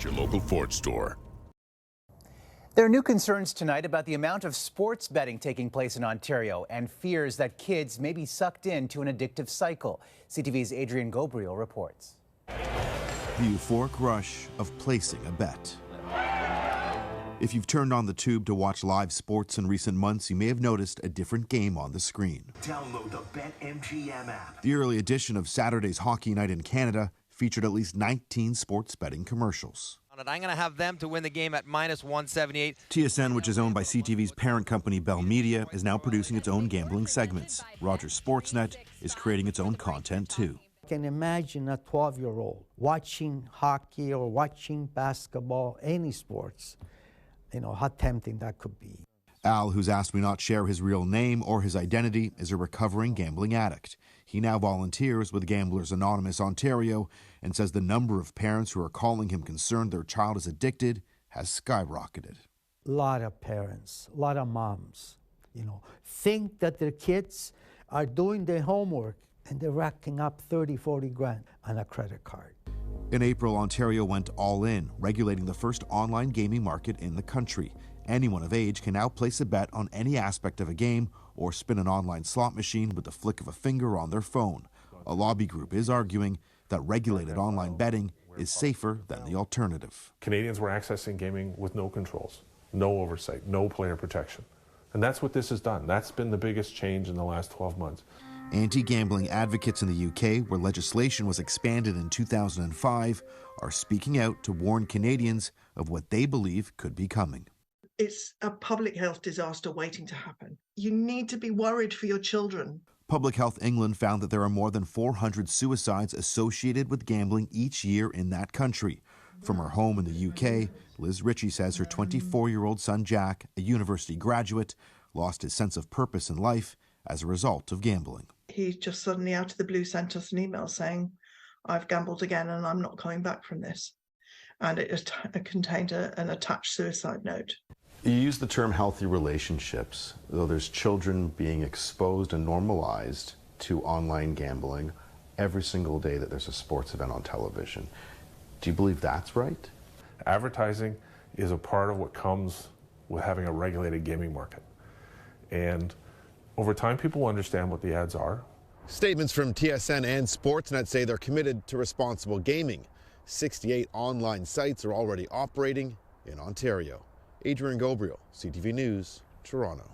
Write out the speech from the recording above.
at your local Ford store. There are new concerns tonight about the amount of sports betting taking place in Ontario and fears that kids may be sucked into an addictive cycle. CTV's Adrian Gabriel reports. The euphoric rush of placing a bet. If you've turned on the tube to watch live sports in recent months, you may have noticed a different game on the screen. Download the BetMGM app. The early edition of Saturday's Hockey Night in Canada featured at least 19 sports betting commercials. I'm going to have them to win the game at -178. TSN, which is owned by CTV's parent company Bell Media, is now producing its own gambling segments. Rogers Sportsnet is creating its own content too. I can imagine a 12-year-old watching hockey or watching basketball, any sports. You know, how tempting that could be. Al, who's asked me not share his real name or his identity, is a recovering gambling addict. He now volunteers with Gamblers Anonymous Ontario and says the number of parents who are calling him concerned their child is addicted has skyrocketed. A lot of parents, a lot of moms, you know, think that their kids are doing their homework and they're racking up 30, 40 grand on a credit card. In April, Ontario went all in, regulating the first online gaming market in the country. Anyone of age can now place a bet on any aspect of a game or spin an online slot machine with the flick of a finger on their phone. A lobby group is arguing that regulated online betting is safer than the alternative. Canadians were accessing gaming with no controls, no oversight, no player protection. And that's what this has done. That's been the biggest change in the last 12 months. Anti-gambling advocates in the UK, where legislation was expanded in 2005, are speaking out to warn Canadians of what they believe could be coming. It's a public health disaster waiting to happen. You need to be worried for your children. Public Health England found that there are more than 400 suicides associated with gambling each year in that country. From her home in the UK, Liz Ritchie says her 24-year-old son Jack, a university graduate, lost his sense of purpose in life as a result of gambling. He just suddenly out of the blue sent us an email saying, "I've gambled again and I'm not coming back from this." And it contained an attached suicide note. You use the term healthy relationships, though there's children being exposed and normalized to online gambling every single day that there's a sports event on television. Do you believe that's right? Advertising is a part of what comes with having a regulated gaming market. And over time, people will understand what the ads are. Statements from TSN and Sportsnet say they're committed to responsible gaming. 68 online sites are already operating in Ontario. Adrian Gabriel, CTV News, Toronto.